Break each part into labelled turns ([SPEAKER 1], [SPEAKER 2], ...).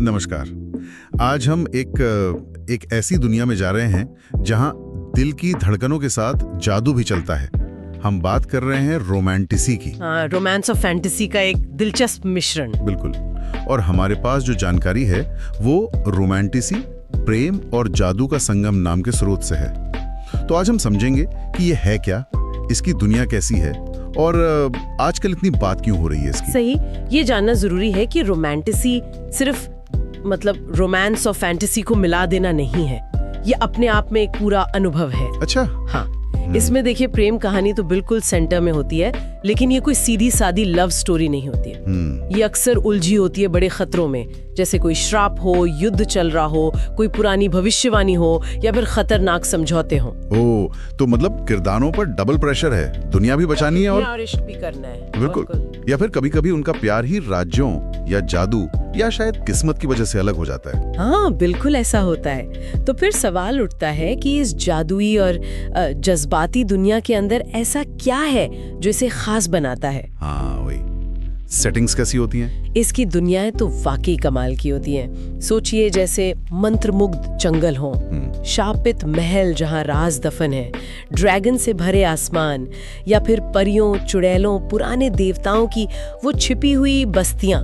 [SPEAKER 1] नमस्कार। आज हम एक ऐसी दुनिया में जा रहे हैं जहां दिल की धड़कनों के साथ जादू भी चलता है। हम बात कर रहे हैं रोमांटिसी की।
[SPEAKER 2] रोमांस और फैंटेसी का एक दिलचस्प मिश्रण।
[SPEAKER 1] बिल्कुल। और हमारे पास जो जानकारी है वो रोमांटिसी, प्रेम और जादू का संगम नाम के स्रोत से है। तो आज हम समझेंगे कि ये है क्या, इसकी दुनिया कैसी है और आजकल इतनी बात क्यों हो रही है इसकी।
[SPEAKER 2] सही, ये जानना जरूरी है कि रोमांटिसी सिर्फ रोमांस और फैंटेसी को मिला देना नहीं है, ये अपने आप में एक पूरा अनुभव है।
[SPEAKER 1] अच्छा।
[SPEAKER 2] हाँ, इसमें देखिए प्रेम कहानी तो बिल्कुल सेंटर में होती है, लेकिन ये कोई सीधी सादी लव स्टोरी नहीं होती है। ये अक्सर उलझी होती है बड़े खतरों में, जैसे कोई श्राप हो, युद्ध चल रहा हो, कोई पुरानी भविष्यवाणी हो या फिर खतरनाक समझौते हो।
[SPEAKER 1] ओह, तो मतलब किरदारों पर डबल प्रेशर है, दुनिया भी बचानी है और
[SPEAKER 2] इश्क भी करना है।
[SPEAKER 1] बिल्कुल। या फिर कभी-कभी उनका प्यार ही राज्यों या जादू या शायद किस्मत की वजह से अलग हो जाता है।
[SPEAKER 2] हाँ, बिल्कुल ऐसा होता है। तो फिर सवाल उठता है कि इस जादुई और जज्बाती दुनिया के अंदर ऐसा क्या है जो इसे खास बनाता है।
[SPEAKER 1] हाँ, वही। सेटिंग्स कैसी होती हैं?
[SPEAKER 2] इसकी दुनियाएं तो वाकई कमाल की होती हैं। सोचिए जैसे मंत्रमुग्ध जंगल हो, शापित महल जहां राज दफन है, ड्रैगन से भरे आसमान, या फिर परियों, चुड़ैलों, पुराने देवताओं की वो छिपी हुई बस्तियां।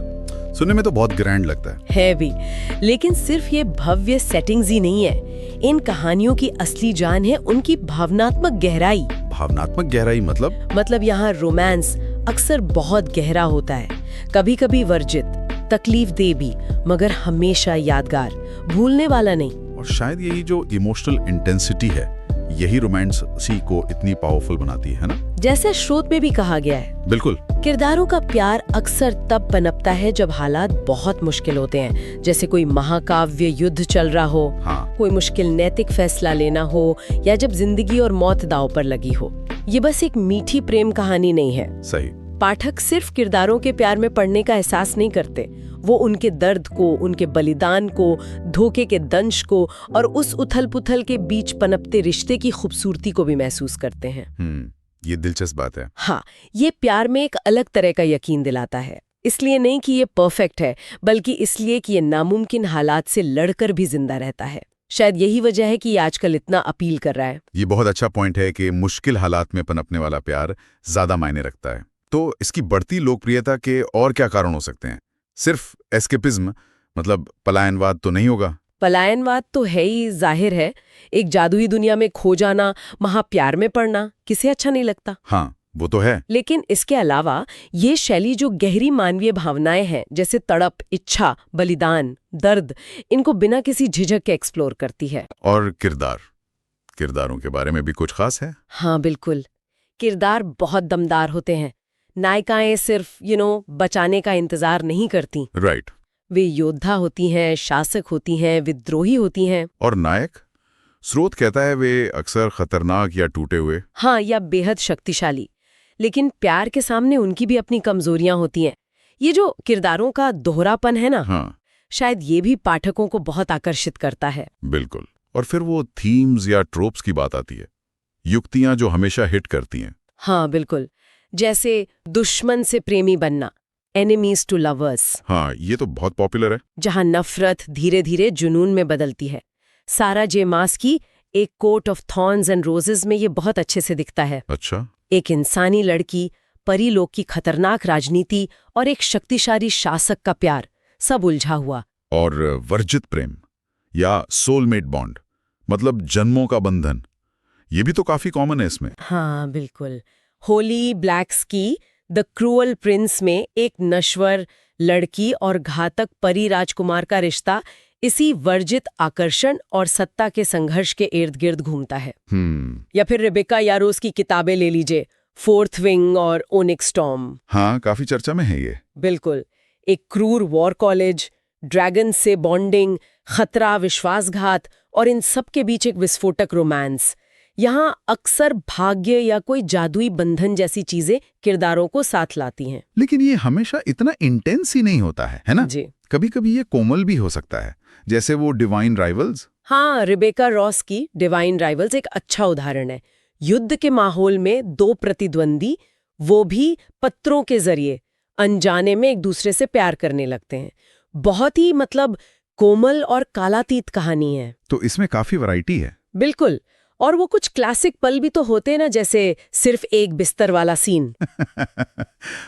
[SPEAKER 1] सुनने में तो बहुत ग्रैंड लगता
[SPEAKER 2] है भी, लेकिन सिर्फ ये भव्य सेटिंग्स ही नहीं है। इन कहानियों की असली जान है उनकी भावनात्मक गहराई।
[SPEAKER 1] भावनात्मक गहराई मतलब
[SPEAKER 2] यहाँ रोमांस अक्सर बहुत गहरा होता है, कभी कभी वर्जित, तकलीफ दे भी, मगर हमेशा यादगार, भूलने वाला नहीं।
[SPEAKER 1] और शायद यही जो इमोशनल इंटेंसिटी है, यही रोमांटिसी को इतनी पावरफुल बनाती है ना?
[SPEAKER 2] जैसे स्रोत में भी कहा गया है।
[SPEAKER 1] बिल्कुल।
[SPEAKER 2] किरदारों का प्यार अक्सर तब पनपता है जब हालात बहुत मुश्किल होते हैं, जैसे कोई महाकाव्य युद्ध चल रहा हो, कोई मुश्किल नैतिक फैसला लेना हो, या जब जिंदगी और मौत दांव पर लगी हो। ये बस एक मीठी प्रेम कहानी नहीं है।
[SPEAKER 1] सही।
[SPEAKER 2] पाठक सिर्फ किरदारों के प्यार में पड़ने का एहसास नहीं करते, वो उनके दर्द को, उनके बलिदान को, धोखे के दंश को और उस उथल पुथल के बीच पनपते रिश्ते की खूबसूरती को भी महसूस करते हैं।
[SPEAKER 1] ये दिलचस्प बात है।
[SPEAKER 2] हाँ, ये प्यार में एक अलग तरह का यकीन दिलाता है। इसलिए नहीं कि ये परफेक्ट है, बल्कि इसलिए कि ये नामुमकिन हालात से लड़कर भी जिंदा रहता है। शायद यही वजह है कि ये आजकल इतना अपील कर रहा है।
[SPEAKER 1] ये बहुत अच्छा पॉइंट है कि मुश्किल हालात में पनपने वाला प्यार ज्यादा मायने रखता है। तो इसकी बढ़ती लोकप्रियता के और क्या कारण हो सकते हैं? सिर्फ एस्केपिज्म, मतलब पलायनवाद तो नहीं होगा?
[SPEAKER 2] पलायनवाद तो है ही, जाहिर है। एक जादुई दुनिया में खो जाना, वहां प्यार में पड़ना किसे अच्छा नहीं लगता।
[SPEAKER 1] हाँ, वो तो है।
[SPEAKER 2] लेकिन इसके अलावा ये शैली जो गहरी मानवीय भावनाएं हैं, जैसे तड़प, इच्छा, बलिदान, दर्द, इनको बिना किसी झिझक के एक्सप्लोर करती है।
[SPEAKER 1] और किरदारों के बारे में भी कुछ खास है?
[SPEAKER 2] हाँ बिल्कुल, किरदार बहुत दमदार होते हैं। नायिकाएं सिर्फ बचाने का इंतजार नहीं करती।
[SPEAKER 1] राइट।
[SPEAKER 2] वे योद्धा होती हैं, शासक होती हैं, विद्रोही होती हैं।
[SPEAKER 1] और नायक? स्रोत कहता है वे अक्सर खतरनाक या टूटे हुए।
[SPEAKER 2] हाँ, या बेहद शक्तिशाली। लेकिन प्यार के सामने उनकी भी अपनी कमजोरियां होती हैं। ये जो किरदारों का दोहरापन है ना, शायद ये भी पाठकों को बहुत आकर्षित करता है।
[SPEAKER 1] बिल्कुल। और फिर वो थीम्स या ट्रोप्स की बात आती है, युक्तियां जो हमेशा हिट करती हैं।
[SPEAKER 2] हाँ बिल्कुल, जैसे दुश्मन से प्रेमी बनना, एनिमीज टू लवर्स।
[SPEAKER 1] हाँ, ये तो बहुत पॉपुलर है।
[SPEAKER 2] जहां नफरत धीरे धीरे जुनून में बदलती है। सारा जे मास की एक court of thorns and roses में ये बहुत अच्छे से दिखता है।
[SPEAKER 1] अच्छा। एक
[SPEAKER 2] इंसानी लड़की, परीलोक की खतरनाक राजनीति और एक शक्तिशाली शासक का प्यार, सब उलझा हुआ।
[SPEAKER 1] और वर्जित प्रेम या सोलमेट बॉन्ड, मतलब जन्मों का बंधन, ये भी तो काफी कॉमन है इसमें।
[SPEAKER 2] हाँ बिल्कुल। होली ब्लैक्स की द क्रूअल प्रिंस में एक नश्वर लड़की और घातक परी राजकुमार का रिश्ता इसी वर्जित आकर्षण और सत्ता के संघर्ष के इर्द गिर्द घूमता है। या फिर रेबेका यारोस की किताबें ले लीजिए, फोर्थ विंग और ओनिक्स स्टॉर्म।
[SPEAKER 1] हाँ, काफी चर्चा में है ये।
[SPEAKER 2] बिल्कुल। एक क्रूर वॉर कॉलेज, ड्रैगन से बॉन्डिंग, खतरा, विश्वासघात और इन सब के बीच एक विस्फोटक रोमांस। यहाँ अक्सर भाग्य या कोई जादुई बंधन जैसी चीजें किरदारों को साथ लाती हैं।
[SPEAKER 1] लेकिन ये हमेशा इतना इंटेंस ही नहीं होता है ना?
[SPEAKER 2] जी।
[SPEAKER 1] कभी कभी ये कोमल भी हो सकता है, जैसे वो डिवाइन राइवल्स।
[SPEAKER 2] हाँ, रेबेका रॉस की डिवाइन राइवल्स एक अच्छा उदाहरण है। युद्ध के माहौल में दो प्रतिद्वंदी, वो भी पत्रों के जरिए, अनजाने में एक दूसरे से प्यार करने लगते हैं। बहुत ही मतलब कोमल और कालातीत कहानी है।
[SPEAKER 1] तो इसमें काफी वैरायटी है।
[SPEAKER 2] बिल्कुल। और वो कुछ क्लासिक पल भी तो होते हैं ना, जैसे सिर्फ एक बिस्तर वाला सीन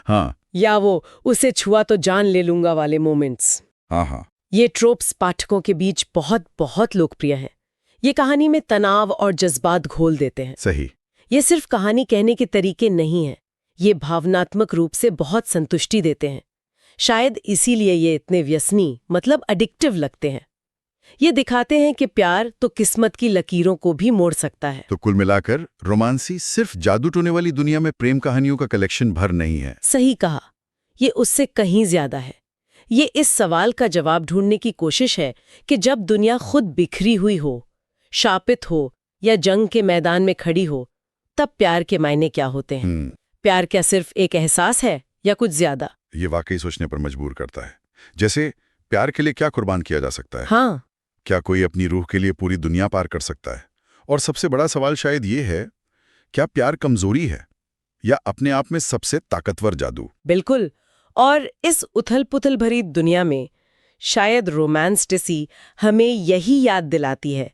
[SPEAKER 1] हाँ
[SPEAKER 2] या वो उसे छुआ तो जान ले लूंगा वाले मोमेंट्स।
[SPEAKER 1] हाँ हाँ।
[SPEAKER 2] ये ट्रोप्स पाठकों के बीच बहुत बहुत लोकप्रिय हैं। ये कहानी में तनाव और जज्बात घोल देते हैं।
[SPEAKER 1] सही।
[SPEAKER 2] ये सिर्फ कहानी कहने के तरीके नहीं हैं, ये भावनात्मक रूप से बहुत संतुष्टि देते हैं। शायद इसीलिए ये इतने व्यसनी मतलब एडिक्टिव लगते हैं। ये दिखाते हैं कि प्यार तो किस्मत की लकीरों को भी मोड़ सकता है।
[SPEAKER 1] तो कुल मिलाकर रोमांसी सिर्फ जादू टोने वाली दुनिया में प्रेम कहानियों का कलेक्शन भर नहीं है।
[SPEAKER 2] सही कहा, ये उससे कहीं ज्यादा है। ये इस सवाल का जवाब ढूंढने की कोशिश है कि जब दुनिया खुद बिखरी हुई हो, शापित हो या जंग के मैदान में खड़ी हो, तब प्यार के मायने क्या होते हैं। प्यार क्या सिर्फ एक एहसास है या कुछ ज्यादा?
[SPEAKER 1] ये वाकई सोचने पर मजबूर करता है। जैसे प्यार के लिए क्या कुर्बान किया जा सकता है?
[SPEAKER 2] हाँ,
[SPEAKER 1] क्या कोई अपनी रूह के लिए पूरी दुनिया पार कर सकता है? और सबसे बड़ा सवाल शायद ये है, क्या प्यार कमजोरी है या अपने आप में सबसे ताकतवर जादू?
[SPEAKER 2] बिल्कुल। और इस उथल-पुथल भरी दुनिया में शायद रोमांटिसिटी हमें यही याद दिलाती है